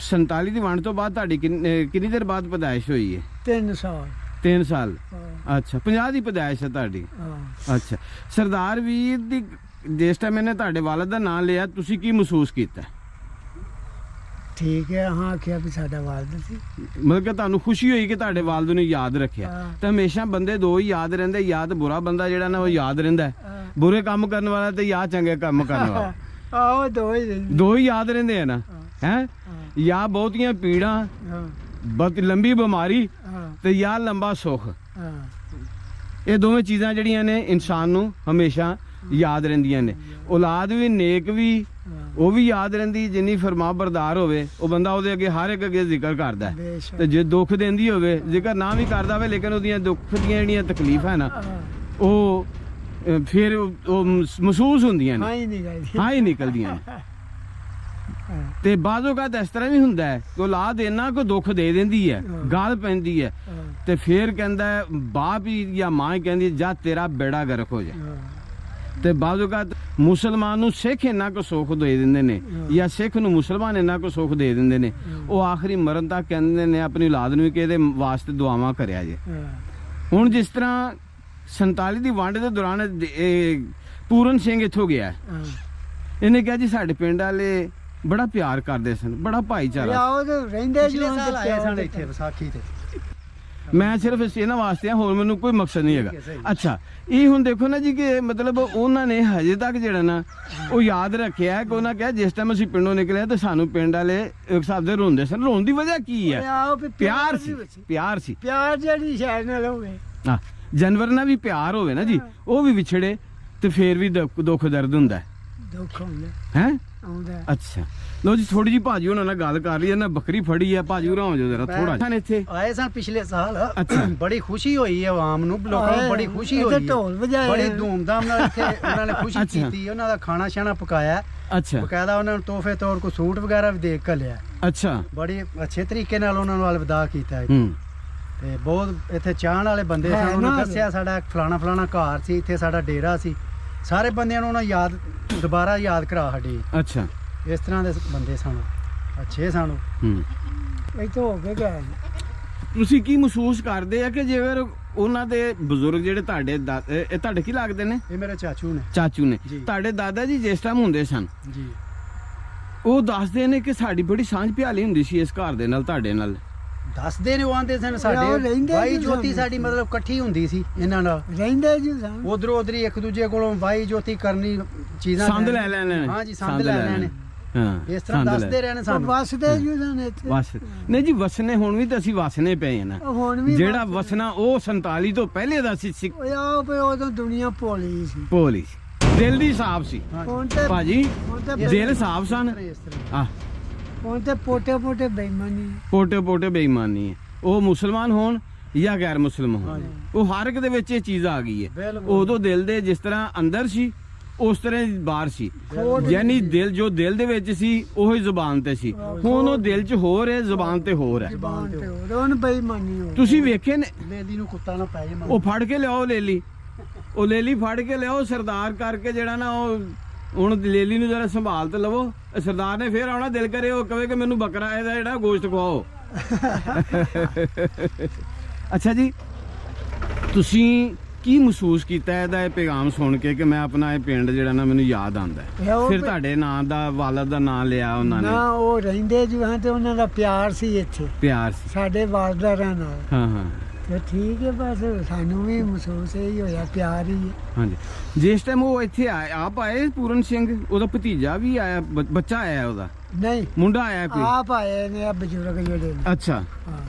47 ਦੀ ਵੰਡ ਤੋਂ ਬਾਅਦ ਤੁਹਾਡੀ ਕਿੰਨੀ ਦੇਰ ਬਾਅਦ ਪੈਦਾਇਸ਼ ਹੋਈ ਹੈ? 3 ਸਾਲ 3 ਸਾਲ। ਹਾਂ, ਅੱਛਾ 50 ਦੀ ਪੈਦਾਇਸ਼ ਹੈ ਤੁਹਾਡੀ। ਹਾਂ। ਅੱਛਾ ਸਰਦਾਰ ਵੀਰ ਦੀ ਜਿਸ ਟਾਈਮ ਇਹਨੇ ਤੁਹਾਡੇ ਵਾਲਦ ਦਾ ਨਾਮ ਲਿਆ ਤੁਸੀਂ ਕੀ ਮਹਿਸੂਸ ਕੀਤਾ? ਠੀਕ ਹੈ, ਹਾਂ ਆਖਿਆ ਵੀ ਸਾਡਾ ਵਾਲਦ ਸੀ। ਮਤਲਬ ਕਿ ਤੁਹਾਨੂੰ ਖੁਸ਼ੀ ਹੋਈ ਕਿ ਤੁਹਾਡੇ ਵਾਲਦ ਨੂੰ ਯਾਦ ਰੱਖਿਆ? ਹਾਂ। ਤਾਂ ਹਮੇਸ਼ਾ ਬੰਦੇ ਦੋ ਹੀ ਯਾਦ ਰਹਿੰਦੇ, ਜਾਂ ਤਾਂ ਬੁਰਾ ਬੰਦਾ ਜਿਹੜਾ ਨਾ ਉਹ ਯਾਦ ਰਹਿੰਦਾ ਹੈ, ਹਾਂ। ਬੁਰੇ ਕੰਮ ਕਰਨ ਵਾਲਾ ਤੇ ਜਾਂ ਚੰਗੇ ਕੰਮ ਕਰਨ ਵਾਲਾ, ਆਹੋ ਦੋ ਹੀ ਰਹਿੰਦੇ। ਦੋ ਹੀ ਯਾਦ ਰਹਿੰਦੇ ਆ ਨਾ ਹੈ। ਹਾਂ, ਜਾਂ ਬਹੁਤੀਆਂ ਪੀੜਾਂ, ਹਾਂ, ਬਹੁਤ ਲੰਬੀ ਬਿਮਾਰੀ ਹਾਂ, ਤੇ ਜਾਂ ਲੰਬਾ ਸੁੱਖ। ਹਾਂ। ਇਹ ਦੋਵੇਂ ਚੀਜ਼ਾਂ ਜਿਹੜੀਆਂ ਨੇ ਇਨਸਾਨ ਨੂੰ ਹਮੇਸ਼ਾ ਯਾਦ ਰਹਿੰਦੀਆਂ ਨੇ। ਔਲਾਦ ਵੀ ਨੇਕ ਵੀ ਉਹ ਵੀ ਯਾਦ ਰਹਿੰਦੀ, ਜਿੰਨੀ ਫਰਮਾ ਬਰਦਾਰ ਹੋਵੇ ਉਹ ਬੰਦਾ ਉਹਦੇ ਅੱਗੇ ਹਰ ਇੱਕ ਅੱਗੇ ਜ਼ਿਕਰ ਕਰਦਾ ਹੈ। ਬੇਸ਼ੱਕ। ਤੇ ਜੇ ਦੁੱਖ ਦਿੰਦੀ ਹੋਵੇ ਜ਼ਿਕਰ ਨਾ ਵੀ ਕਰਦਾ ਹੋਵੇ ਲੇਕਿਨ ਉਹਦੀਆਂ ਦੁੱਖ ਦੀਆਂ ਜਿਹੜੀਆਂ ਤਕਲੀਫਾਂ ਹੈ ਨਾ ਹਾਂ, ਉਹ ਫਿਰ ਉਹ ਮਹਿਸੂਸ ਹੁੰਦੀਆਂ ਹਾਂ ਨੇ, ਹੀ ਨਹੀਂ ਗਈ। ਹਾਂ ਹੀ ਨਿਕਲਦੀਆਂ ਨੇ। ਤੇ ਬਾਜ਼ੋ ਕਾ ਇਸ ਤਰ੍ਹਾਂ ਵੀ ਹੁੰਦਾ ਹੈ ਕਿ ਔਲਾਦ ਇੰਨਾ ਕੋ ਦੁੱਖ ਦੇ ਦਿੰਦੀ ਹੈ, ਗਾਲ ਪੈਂਦੀ ਹੈ, ਤੇ ਫਿਰ ਕਹਿੰਦਾ ਹੈ ਬਾਪ ਹੀ ਜਾਂ ਮਾਂ ਹੀ ਕਹਿੰਦੀ ਜਾ ਤੇਰਾ ਬੇੜਾ ਗਰਕ ਹੋ ਜਾ। ਤੇ ਬਾਜ਼ੂਕਾਤ ਮੁਸਲਮਾਨ ਨੂੰ ਸਿੱਖ ਇੰਨਾ ਕੁ ਸੁੱਖ ਦੇ ਦਿੰਦੇ ਨੇ ਜਾਂ ਸਿੱਖ ਨੂੰ ਮੁਸਲਮਾਨ ਇੰਨਾ ਕੁ ਸੁੱਖ ਦੇ ਦਿੰਦੇ ਨੇ, ਉਹ ਆਖਰੀ ਮਰਨ ਤੱਕ ਕਹਿੰਦੇ ਨੇ ਆਪਣੀ ਔਲਾਦ ਨੂੰ ਕਿ ਇਹਦੇ ਵਾਸਤੇ ਦੁਆਵਾਂ ਕਰਿਆ ਜੇ। ਹੁਣ ਜਿਸ ਤਰ੍ਹਾਂ 47 ਦੀ ਵੰਡ ਦੇ ਦੌਰਾਨ ਇਹ ਪੂਰਨ ਸਿੰਘ ਇੱਥੋਂ ਗਿਆ, ਇਹਨੇ ਕਿਹਾ ਜੀ ਸਾਡੇ ਪਿੰਡ ਵਾਲੇ ਬੜਾ ਪਿਆਰ ਕਰਦੇ ਸਨ, ਬੜਾ ਭਾਈਚਾਰਾ। ਆਓ ਤੇ ਰਹਿੰਦੇ ਪਿਛਲੇ ਸਾਲ ਆਏ ਸਨ ਇੱਥੇ ਵਿਸਾਖੀ ਤੇ। ਮੈਂ ਸਿਰਫ ਇਹਨਾਂ ਵਾਸਤੇ ਆ, ਹੋਰ ਮੈਨੂੰ ਕੋਈ ਮਕਸਦ ਨਹੀਂ ਹੈਗਾ। ਅੱਛਾ ਇਹ ਹੁਣ ਦੇਖੋ ਨਾ ਜੀ ਕਿ ਮਤਲਬ ਉਹਨਾਂ ਨੇ ਹਜੇ ਤੱਕ ਜਿਹੜਾ ਨਾ ਉਹ ਯਾਦ ਰੱਖਿਆ ਕਿ ਉਹਨਾਂ ਕਿਹਾ ਜਿਸ ਟਾਈਮ ਅਸੀਂ ਪਿੰਡੋਂ ਨਿਕਲੇ ਤੇ ਸਾਨੂੰ ਪਿੰਡ ਵਾਲੇ ਇੱਕ ਹਿਸਾਬ ਦੇ ਰੋਂਦੇ ਸਨ। ਰੋਣ ਦੀ ਵਜ੍ਹਾ ਕੀ ਹੈ? ਆਓ ਵੀ ਪਿਆਰ ਸੀ, ਪਿਆਰ ਸੀ। ਪਿਆਰ ਜਿਹੜੀ ਸ਼ਾਇਦ ਨਾਲ ਹੋਵੇ। ਹਾਂ ਜਾਨਵਰ ਨਾਲ ਵੀ ਪਿਆਰ ਹੋਵੇ ਨਾ ਜੀ, ਉਹ ਵੀ ਵਿਛੜੇ ਤੇ ਫੇਰ ਵੀ ਦੁੱਖ ਦਰਦ ਹੁੰਦਾ ਹੈ। ਦੁੱਖ ਹੁੰਦਾ ਹੈ। ਆਉਂਦਾ। ਅੱਛਾ ਲੋ ਜੀ ਥੋੜੀ ਜੀ ਭਾਜੀ ਉਹਨਾਂ ਨਾਲ ਗੱਲ ਕਰ ਲਈ, ਇਹਨਾਂ ਬੱਕਰੀ ਫੜੀ ਹੈ। ਭਾਜੀ ਉਰਾਓ ਜੋ ਜਰਾ ਥੋੜਾ ਜਿਹਾ ਇੱਥੇ ਆਏ ਸਨ ਪਿਛਲੇ ਸਾਲ। ਅੱਛਾ। ਬੜੀ ਖੁਸ਼ੀ ਹੋਈ ਹੈ ਆਵਾਮ ਨੂੰ, ਲੋਕਾਂ ਨੂੰ ਬੜੀ ਖੁਸ਼ੀ ਹੋਈ ਹੈ। ਢੋਲ ਵਜਾਏ ਬੜੀ ਧੂਮਧਾਮ ਨਾਲ ਇੱਥੇ ਉਹਨਾਂ ਨੇ ਖੁਸ਼ੀ ਅੱਛਾ। ਕੀਤੀ। ਉਹਨਾਂ ਦਾ ਖਾਣਾ ਸ਼ਾਣਾ ਪਕਾਇਆ, ਅੱਛਾ ਬਕਾਇਦਾ ਉਹਨਾਂ ਨੂੰ ਤੋਹਫੇ ਤੌਰ ਕੋ ਸੂਟ ਵਗੈਰਾ ਵੀ ਦੇ ਕੇ ਲਿਆ। ਅੱਛਾ ਬੜੀ ਅੱਛੇ ਤਰੀਕੇ ਨਾਲ ਉਹਨਾਂ ਨੂੰ ਅਲਵਿਦਾ ਕੀਤਾ ਹੈ। ਹੂੰ ਤੇ ਬਹੁਤ ਇੱਥੇ ਚਾਹਣ ਵਾਲੇ ਬੰਦੇ ਹੈ ਸਨ। ਉਹਨਾਂ ਨਾ। ਦੱਸਿਆ ਸਾਡਾ ਫਲਾਣਾ ਘਰ ਸੀ, ਇੱਥੇ ਸਾਡਾ ਡੇਰਾ ਸੀ। ਸਾਰੇ ਬੰਦਿਆਂ ਨੂੰ ਉਹਨਾਂ ਯਾਦ ਦੁਬਾਰਾ ਯਾਦ ਕਰਾ ਸਾਡੀ। ਅੱਛਾ ਇਸ ਤਰ੍ਹਾਂ ਦੇ ਬੰਦੇ ਸਨ, ਅੱਛੇ ਸਨ। ਹੂੰ ਇੱਥੋਂ ਹੋ ਕੇ ਗਏ। ਤੁਸੀਂ ਕੀ ਮਹਿਸੂਸ ਕਰਦੇ ਆ ਕਿ ਜੇਕਰ ਉਹਨਾਂ ਦੇ ਬਜ਼ੁਰਗ ਜਿਹੜੇ ਤੁਹਾਡੇ ਇਹ ਤੁਹਾਡੇ ਕੀ ਲੱਗਦੇ ਨੇ? ਇਹ ਮੇਰੇ ਚਾਚੂ ਨੇ ਚਾਚੂ ਨੇ। ਜੀ। ਤੁਹਾਡੇ ਦਾਦਾ ਜੀ ਜਿਸ ਟਾਈਮ ਹੁੰਦੇ ਸਨ ਜੀ। ਉਹ ਦੱਸਦੇ ਨੇ ਕਿ ਸਾਡੀ ਬੜੀ ਸਾਂਝ ਪਿਆਲੀ ਹੁੰਦੀ ਸੀ ਇਸ ਘਰ ਦੇ ਨਾਲ, ਤੁਹਾਡੇ ਨਾਲ। ਦੱਸਦੇ ਨੇ ਉਹ ਆਂਦੇ ਸਨ ਉਹ ਸਾਡੇ ਰਹਿੰਦੇ ਬਾਈ ਜੀ ਜੋਤੀ ਸਾਨੂੰ। ਸਾਡੀ ਮਤਲਬ ਇਕੱਠੀ ਹੁੰਦੀ ਸੀ ਇਹਨਾਂ ਨਾਲ। ਰਹਿੰਦੇ ਜੀ ਸਾਨੂੰ। ਉਧਰੋਂ ਉਧਰੀ ਇੱਕ ਦੂਜੇ ਕੋਲੋਂ ਬਾਈ ਜੋਤੀ ਕਰਨੀ ਚੀਜ਼ਾਂ ਸੰਦ ਲੈ ਲੈਣੇ। ਹਾਂ ਜੀ ਸੰਦ ਲੈ ਲੈਣੇ। ਹਾਂ ਇਸ ਤਰ੍ਹਾਂ ਸੰਦ ਲੈ। ਦੱਸਦੇ ਰਹਿਣੇ ਉਹ ਸਾਨੂੰ। ਵਸਦੇ ਜੀ ਸਾਨੂੰ ਇੱਥੇ। ਬਸ ਨਹੀਂ ਜੀ ਵਸਨੇ ਹੁਣ ਵੀ ਤਾਂ ਅਸੀਂ ਵਸਨੇ ਪਏ ਆ ਨਾ। ਹੁਣ ਵੀ ਜਿਹੜਾ ਵਸਦੇ। ਵਸਣਾ ਉਹ 47 ਤੋਂ ਪਹਿਲੇ ਦਾ ਸੀ ਸਿੱਖ ਉਹ ਆਓ ਵੀ ਉਦੋਂ ਦੁਨੀਆ ਭੋਲੀ ਸੀ। ਭੋਲੀ ਸੀ, ਦਿਲ ਦੀ ਸਾਫ ਸੀ ਹੁਣ ਤੇ ਭਾਜੀ, ਹੁਣ ਤੇ ਦਿਲ ਸਾਫ ਸਨ। ਇਸ ਤਰ੍ਹਾਂ ਆ ਹੁਣ ਤੇ ਪੋਟੇ ਪੋਟੇ ਬੇਈਮਾਨੀ। ਪੋਟੇ ਪੋਟੇ ਬੇਈਮਾਨੀ ਹੈ। ਉਹ ਮੁਸਲਮਾਨ ਹੋਣ ਜਾਂ ਗੈਰ ਮੁਸਲਮਾਨ ਹੋਣ, ਉਹ ਹਰ ਇੱਕ ਦੇ ਵਿੱਚ ਇਹ ਚੀਜ਼ ਆ ਗਈ ਹੈ। ਬਿਲਕੁਲ। ਉਦੋਂ ਦਿਲ ਦੇ ਜਿਸ ਤਰ੍ਹਾਂ ਅੰਦਰ ਸੀ ਉਸ ਤਰ੍ਹਾਂ ਹੀ ਬਾਹਰ ਸੀ, ਯਾਨੀ ਦਿਲ ਜੋ ਦਿਲ ਦੇ ਵਿੱਚ ਸੀ ਉਹੀ ਜ਼ੁਬਾਨ ਤੇ ਸੀ। ਹੁਣ ਉਹ ਦਿਲ 'ਚ ਹੋਰ ਹੈ, ਜ਼ੁਬਾਨ ਤੇ ਹੋਰ ਹੈ। ਜ਼ਬਾਨ ਤੇ ਹੋਰ ਹੁਣ ਬੇਈਮਾਨੀ ਹੋ। ਤੁਸੀਂ ਵੇਖੇ ਨੇ ਲੇਲੀ ਨੂੰ ਕੁੱਤਾ ਨਾ ਪੈ ਜਾਏ। ਉਹ ਫੜ ਕੇ ਲਿਆਓ ਲੇਲੀ, ਉਹ ਲੇਲੀ ਫੜ ਕੇ ਲਿਆਓ ਸਰਦਾਰ ਕਰਕੇ ਜਿਹੜਾ ਨਾ ਉਹ ਹੁਣ ਲੇਲੀ ਨੂੰ ਜਰਾ ਸੰਭਾਲ ਤੇ ਲਵੋ। ਸਰਦਾਰ ਨੇ ਫੇਰ ਆਉਣਾ, ਦਿਲ ਕਰੇ ਉਹ ਕਵੇ ਕਿ ਮੈਨੂੰ ਬੱਕਰਾ ਇਹਦਾ ਜਿਹੜਾ ਗੋਸ਼ਤ ਖਵਾਓ। ਅੱਛਾ ਜੀ ਤੁਸੀਂ ਕੀ ਮਹਿਸੂਸ ਕੀਤਾ ਇਹਦਾ ਇਹ ਪੈਗਾਮ ਸੁਣ ਕੇ ਕਿ ਮੈਂ ਆਪਣਾ ਇਹ ਪਿੰਡ ਜਿਹੜਾ ਨਾ ਮੈਨੂੰ ਯਾਦ ਆਉਂਦਾ ਹੈ? ਫਿਰ ਤੁਹਾਡੇ ਨਾਂ ਦਾ ਵਾਲਦ ਦਾ ਨਾਂ ਲਿਆ ਉਹਨਾਂ ਨੇ? ਨਾ ਉਹ ਰਹਿੰਦੇ ਜੀ ਹਾਂ ਤੇ ਉਹਨਾਂ ਦਾ ਪਿਆਰ ਸੀ ਇੱਥੇ, ਪਿਆਰ ਸੀ। ਸਾਡੇ ਵਾਰਦਾਰਾਂ ਨਾਲ। ਹਾਂ ਹਾਂ ਤੇ ਠੀਕ ਹੈ, ਬਸ ਸਾਨੂੰ ਵੀ ਮਹਿਸੂਸ ਹੀ ਹੋਇਆ ਪਿਆਰ ਹੀ ਹੈ। ਹਾਂਜੀ ਜਿਸ ਟਾਈਮ ਉਹ ਇੱਥੇ ਆਪ ਆਏ ਪੂਰਨ ਸਿੰਘ, ਉਹਦਾ ਭਤੀਜਾ ਵੀ ਆਇਆ, ਬੱਚਾ ਆਇਆ, ਉਹਦਾ ਨਹੀਂ ਮੁੰਡਾ ਆਇਆ ਕੋਈ? ਆਪ ਆਏ ਨੇ ਆ ਬਜ਼ੁਰਗ ਜਿਹੜੇ ਨੇ। ਅੱਛਾ ਹਾਂ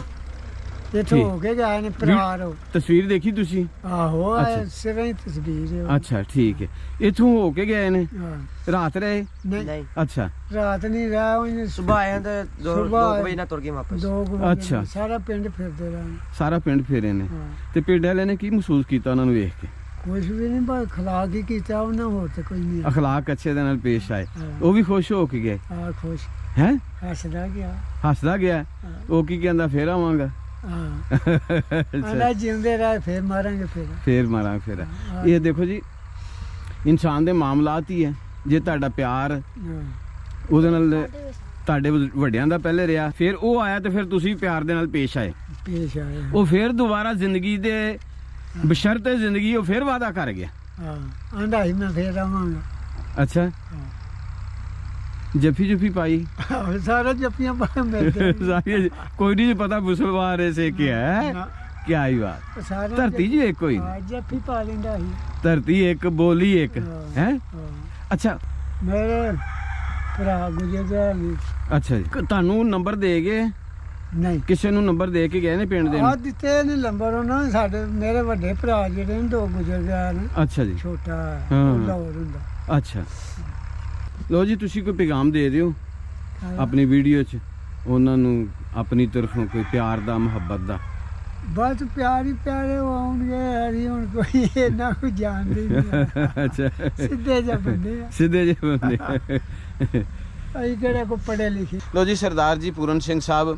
ਇੱਥੋਂ ਹੋ ਕੇ ਗਏ ਨੇ ਪਰਿਵਾਰ। ਤਸਵੀਰ ਦੇਖੀ ਤੁਸੀਂ? ਆਹੋ ਅੱਛਾ। ਸਿਰੇ ਤਸਵੀਰ ਹੈ ਉਹ। ਅੱਛਾ ਠੀਕ ਹੈ। ਇੱਥੋਂ ਹੋ ਕੇ ਗਏ ਨੇ, ਹਾਂ। ਰਾਤ ਰਹੇ? ਨਹੀਂ ਅੱਛਾ ਰਾਤ ਨਹੀਂ ਰਿਹਾ ਉਹਨੇ। ਸੁਬਹ ਆਏ ਤੇ 2 ਸੁਬਾਹ ਵਜੇ ਨਾਲ ਤੁਰ ਗਏ ਵਾਪਸ। 2 ਵਜੇ ਅੱਛਾ। ਸਾਰਾ ਪਿੰਡ ਫਿਰਦੇ ਰਹੇ। ਸਾਰਾ ਪਿੰਡ ਫੇਰੇ ਨੇ। ਹਾਂ ਤੇ ਪਿੰਡ ਵਾਲਿਆਂ ਨੇ ਕੀ ਮਹਿਸੂਸ ਕੀਤਾ ਉਹਨਾਂ ਨੂੰ ਵੇਖ ਕੇ? ਕੁਛ ਵੀ ਨਹੀਂ, ਬਸ ਖਲਾਕ ਹੀ ਕੀਤਾ ਉਹਨਾਂ, ਹੋਰ ਤੇ ਕੋਈ ਨਹੀਂ। ਅਖਲਾਕ ਅੱਛੇ ਦੇ ਨਾਲ ਪੇਸ਼ ਆਏ, ਹਾਂ। ਉਹ ਵੀ ਖੁਸ਼ ਹੋ ਕੇ ਗਏ ਆ ਖੁਸ਼ ਹੈ? ਹੱਸਦਾ ਗਿਆ। ਹੱਸਦਾ ਗਿਆ। ਹਾਂ। ਉਹ ਕੀ ਕਹਿੰਦਾ ਫੇਰ ਆਵਾਂਗਾ? ਹਾਂ ਆਂਦਾ ਜਿਉਂਦੇ ਰਹੇ ਫਿਰ ਮਾਰਾਂਗੇ ਫੇਰ ਮਾਰਾਂ ਫਿਰ ਇਹ ਦੇਖੋ ਜੀ ਇਨਸਾਨ ਦੇ ਮਾਮਲਾਤ ਹੀ ਹੈ ਜੇ ਤੁਹਾਡਾ ਪਿਆਰ ਹਾਂ ਉਹਦੇ ਨਾਲ ਤੁਹਾਡੇ ਵੱਡਿਆਂ ਦਾ ਪਹਿਲੇ ਰਿਹਾ ਫਿਰ ਉਹ ਆਇਆ ਤੇ ਫਿਰ ਤੁਸੀਂ ਪਿਆਰ ਦੇ ਨਾਲ ਪੇਸ਼ ਆਏ ਪੇਸ਼ ਆਏ ਉਹ ਫਿਰ ਦੁਬਾਰਾ ਜ਼ਿੰਦਗੀ ਦੇ ਬਸ਼ਰਤੇ ਜ਼ਿੰਦਗੀ ਉਹ ਫਿਰ ਵਾਅਦਾ ਕਰ ਗਿਆ ਹਾਂ ਆਂਦਾ ਹੀ ਮੈਂ ਫੇਰ ਆਵਾਂਗਾ ਅੱਛਾ ਜੱਫੀ ਜੁਫੀ ਪਾਈ ਸਾਰਾ ਜੱਫੀਆਂ ਪਾ ਮੇਰੇ ਸਾਰੀ ਕੋਈ ਨਹੀਂ ਪਤਾ ਮੁਸਲਮਾਨ ਐਸੇ क्या है क्या ही बात ਸਾਰੇ ਧਰਤੀ ਜੀ ਇੱਕ ਹੋਈ ਹਾਂ ਜੱਫੀ ਪਾ ਲੈਂਦਾ ਸੀ ਧਰਤੀ ਇੱਕ ਬੋਲੀ ਇੱਕ ਹੈ ਹਾਂ। ਅੱਛਾ ਮੇਰੇ ਭਰਾ ਗੁਜ਼ਰ ਗਿਆ ਨਹੀਂ ਅੱਛਾ ਜੀ ਤੁਹਾਨੂੰ ਨੰਬਰ ਦੇ ਗਏ ਨਹੀਂ ਕਿਸੇ ਨੂੰ ਨੰਬਰ ਦੇ ਕੇ ਗਏ ਨੇ ਪਿੰਡ ਦੇ ਆ ਨੂੰ ਦਿੱਤੇ ਨੇ ਨੰਬਰ ਉਹਨਾਂ ਨੇ ਸਾਡੇ ਮੇਰੇ ਵੱਡੇ ਭਰਾ ਜਿਹੜੇ ਨੇ 2 ਗੁਜ਼ਰ ਗਏ ਨੇ ਅੱਛਾ ਜੀ ਛੋਟਾ ਹਾਂ। ਉਹ ਲਾਹੌਰ ਹੁੰਦਾ ਅੱਛਾ ਲੋ ਜੀ ਤੁਸੀਂ ਕੋਈ ਪੈਗਾਮ ਦੇ ਦਿਓ ਹਾਂ। ਆਪਣੀ ਵੀਡੀਓ 'ਚ ਉਹਨਾਂ ਨੂੰ ਆਪਣੀ ਤਰਫੋਂ ਕੋਈ ਪਿਆਰ ਦਾ ਮੁਹੱਬਤ ਦਾ ਬਸ ਪਿਆਰ ਹੀ ਪਿਆਰੇ ਆਉਣਗੇ ਹਰੀ ਹੁਣ ਕੋਈ ਇਹਨਾਂ ਨੂੰ ਜਾਣਦੇ ਨਹੀਂ ਅੱਛਾ ਸਿੱਧੇ ਜਿਹੇ ਬੰਦੇ ਆ ਸਿੱਧੇ ਜਿਹੇ ਬੰਦੇ ਅਸੀਂ ਕਿਹੜਾ ਕੋ ਪੜ੍ਹੇ ਲਿਖੇ ਲੋ ਜੀ ਸਰਦਾਰ ਜੀ ਪੂਰਨ ਸਿੰਘ ਸਾਹਿਬ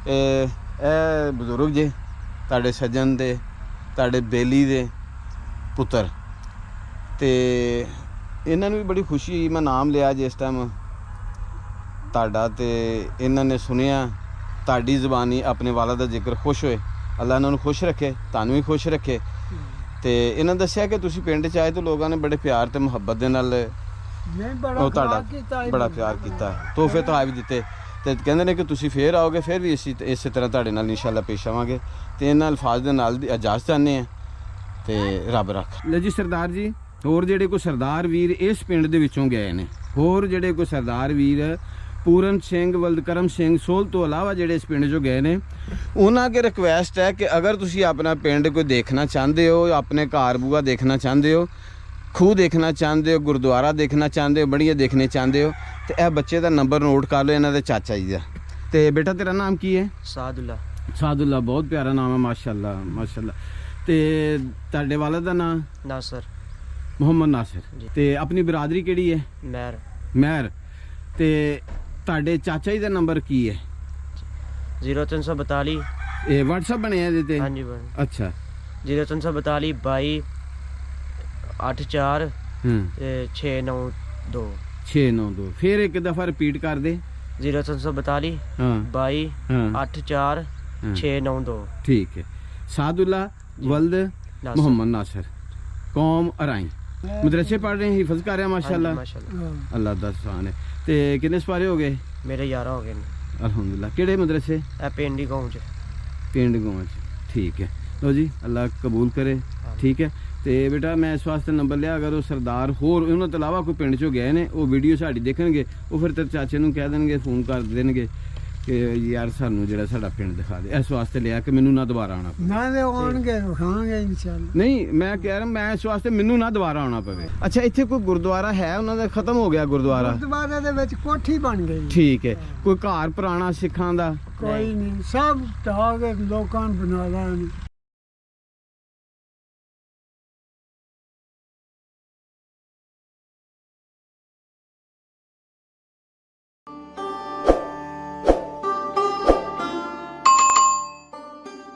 ਇਹ ਬਜ਼ੁਰਗ ਜੀ ਤੁਹਾਡੇ ਸੱਜਣ ਦੇ ਤੁਹਾਡੇ ਬੇਲੀ ਦੇ ਪੁੱਤਰ ਤੇ ਇਹਨਾਂ ਨੂੰ ਵੀ ਬੜੀ ਖੁਸ਼ੀ ਹੋਈ ਮੈਂ ਨਾਮ ਲਿਆ ਜਿਸ ਟਾਈਮ ਤੁਹਾਡਾ ਤੇ ਇਹਨਾਂ ਨੇ ਸੁਣਿਆ ਤੁਹਾਡੀ ਜ਼ੁਬਾਨੀ ਆਪਣੇ ਵਾਲਾ ਦਾ ਜ਼ਿਕਰ ਖੁਸ਼ ਹੋਏ ਅੱਲਾ ਇਹਨਾਂ ਨੂੰ ਖੁਸ਼ ਰੱਖੇ ਤੁਹਾਨੂੰ ਵੀ ਖੁਸ਼ ਰੱਖੇ ਤੇ ਇਹਨਾਂ ਦੱਸਿਆ ਕਿ ਤੁਸੀਂ ਪਿੰਡ 'ਚ ਆਏ ਤਾਂ ਲੋਕਾਂ ਨੇ ਬੜੇ ਪਿਆਰ ਤੇ ਮੁਹੱਬਤ ਦੇ ਨਾਲ ਨਹੀਂ ਬੜਾ ਉਹ ਤੁਹਾਡਾ ਖਿਆਲ ਕੀਤਾ ਸੀ ਬੜਾ ਪਿਆਰ ਕੀਤਾ ਤੋਹਫੇ ਤਾਂ ਵੀ ਦਿੱਤੇ ਤੇ ਕਹਿੰਦੇ ਨੇ ਕਿ ਤੁਸੀਂ ਫੇਰ ਆਓਗੇ ਫਿਰ ਵੀ ਅਸੀਂ ਇਸੇ ਤਰ੍ਹਾਂ ਤੁਹਾਡੇ ਨਾਲ ਇਨਸ਼ਾਅੱਲਾ ਪੇਸ਼ ਆਵਾਂਗੇ ਤੇ ਇਹਨਾਂ ਅਲਫਾਜ਼ ਦੇ ਨਾਲ ਦੀ ਇਜਾਜ਼ਤ ਚਾਹੁੰਦੇ ਆ ਤੇ ਰੱਬ ਰੱਖ ਲੈ ਜੀ ਸਰਦਾਰ ਜੀ ਹੋਰ ਜਿਹੜੇ ਕੋਈ ਸਰਦਾਰ ਵੀਰ ਇਸ ਪਿੰਡ ਦੇ ਵਿੱਚੋਂ ਗਏ ਨੇ ਹੋਰ ਜਿਹੜੇ ਕੋਈ ਸਰਦਾਰ ਵੀਰ ਪੂਰਨ ਸਿੰਘ ਵਲਦ ਕਰਮ ਸਿੰਘ ਸੋਲ ਤੋਂ ਇਲਾਵਾ ਜਿਹੜੇ ਇਸ ਪਿੰਡ 'ਚੋਂ ਗਏ ਨੇ ਉਹਨਾਂ ਅੱਗੇ ਰਿਕੁਐਸਟ ਹੈ ਕਿ ਅਗਰ ਤੁਸੀਂ ਆਪਣਾ ਪਿੰਡ ਕੋਈ ਦੇਖਣਾ ਚਾਹੁੰਦੇ ਹੋ ਆਪਣੇ ਘਰ ਬੂਆ ਦੇਖਣਾ ਚਾਹੁੰਦੇ ਹੋ ਖੂਹ ਦੇਖਣਾ ਚਾਹੁੰਦੇ ਹੋ ਗੁਰਦੁਆਰਾ ਦੇਖਣਾ ਚਾਹੁੰਦੇ ਹੋ ਬੜੀਆਂ ਦੇਖਣੇ ਚਾਹੁੰਦੇ ਹੋ ਤੇ ਇਹ ਬੱਚੇ ਦਾ ਨੰਬਰ ਨੋਟ ਕਰ ਲਓ ਇਹਨਾਂ ਦੇ ਚਾਚਾ ਜੀ ਦਾ ਤੇ ਬੇਟਾ ਤੇਰਾ ਨਾਮ ਕੀ ਹੈ ਸਾਦੁੱਲਾ ਸਾਦੁੱਲਾ ਬਹੁਤ ਪਿਆਰਾ ਨਾਮ ਹੈ ਮਾਸ਼ਾਅੱਲਾ ਮਾਸ਼ਾਅੱਲਾ ਤੇ ਤੁਹਾਡੇ ਵਾਲਦ ਦਾ ਨਾਮ ਨਾਸਰ ਮੁਹੰਮਦ ਨਾਸਿਰ ਜੀ। ਤੇ ਆਪਣੀ ਬਰਾਦਰੀ ਕਿਹੜੀ ਹੈ ਮਹਿਰ ਮਹਿਰ ਤੇ ਤੁਹਾਡੇ ਚਾਚਾ ਜੀ ਦਾ ਨੰਬਰ ਕੀ ਹੈ 0342 ਇਹ WhatsApp ਬਣਿਆ ਇਹਦੇ ਤੇ ਹਾਂਜੀ ਬਣ ਅੱਛਾ 0342 22 84 ਹਾਂ ਤੇ 692 692 ਫਿਰ ਇੱਕ ਦਫਾ ਰਿਪੀਟ ਕਰ ਦੇ 0342 ਹਾਂ 22 ਹਾਂ 84 ਹਾਂ। 692 ਠੀਕ ਹੈ ਸਾਦੁੱਲਾ ਵਲਦ ਨਾਸਰ। ਮੁਹੰਮਦ ਨਾਸਿਰ ਕੌਮ ਅਰਾਈ ਮਦਰਸੇ ਪੜ੍ਹ ਰਹੇ ਹਿਫਜ਼ ਕਰ ਰਿਹਾ ਮਾਸ਼ਾਅੱਲਾ ਮਾਸ਼ਾਅੱਲਾ ਹਾਂ। ਅੱਲਾਹ ਦਾ ਸੁਭਾਨ ਹੈ ਤੇ ਕਿੰਨੇ ਸਪਾਰੇ ਹੋ ਗਏ ਮੇਰੇ 11 ਹੋ ਗਏ ਨੇ ਅਲਹਮਦੁਲਿਲਾ ਕਿਹੜੇ ਮਦਰਸੇ ਇਹ ਪਿੰਡ ਹੀ ਗਾਉਂ ਚ ਪਿੰਡ ਗੋਵਾਂ 'ਚ ਠੀਕ ਹੈ ਲੋ ਜੀ ਅੱਲਾਹ ਕਬੂਲ ਕਰੇ ਠੀਕ ਹੈ ਤੇ ਬੇਟਾ ਮੈਂ ਇਸ ਵਾਸਤੇ ਨੰਬਰ ਲਿਆ ਅਗਰ ਉਹ ਸਰਦਾਰ ਹੋਰ ਉਹਨਾਂ ਤੋਂ ਇਲਾਵਾ ਕੋਈ ਪਿੰਡ 'ਚੋਂ ਗਏ ਨੇ ਉਹ ਵੀਡੀਓ ਸਾਡੀ ਦੇਖਣਗੇ ਉਹ ਫਿਰ ਤੇਰੇ ਚਾਚੇ ਨੂੰ ਕਹਿ ਦੇਣਗੇ ਫੋਨ ਕਰ ਦੇਣਗੇ ਕਿ ਯਾਰ ਸਾਨੂੰ ਜਿਹੜਾ ਸਾਡਾ ਪਿੰਡ ਦਿਖਾ ਦੇ ਇਸ ਵਾਸਤੇ ਲਿਆ ਕਿ ਮੈਨੂੰ ਨਾ ਦੁਬਾਰਾ ਆਉਣਾ ਪਵੇ ਨਾ ਦੇ ਆਉਣਗੇ ਵਿਖਾਵਾਂਗੇ ਇਨਸ਼ਾਅੱਲਾ ਨਹੀਂ ਮੈਂ ਕਹਿ ਰਿਹਾ ਮੈਂ ਇਸ ਵਾਸਤੇ ਮੈਨੂੰ ਨਾ ਦੁਬਾਰਾ ਆਉਣਾ ਪਵੇ ਅੱਛਾ ਇੱਥੇ ਕੋਈ ਗੁਰਦੁਆਰਾ ਹੈ ਉਹਨਾਂ ਦਾ ਖਤਮ ਹੋ ਗਿਆ ਗੁਰਦੁਆਰਾ ਗੁਰਦੁਆਰੇ ਦੇ ਵਿੱਚ ਕੋਠੀ ਬਣ ਗਈ ਠੀਕ ਹੈ ਕੋਈ ਘਰ ਪੁਰਾਣਾ ਸਿੱਖਾਂ ਦਾ ਕੋਈ ਨਹੀਂ ਸਭ ਢਾਹ ਕੇ ਲੋਕਾਂ ਨੂੰ ਬਣਾ ਲਾਂਗੇ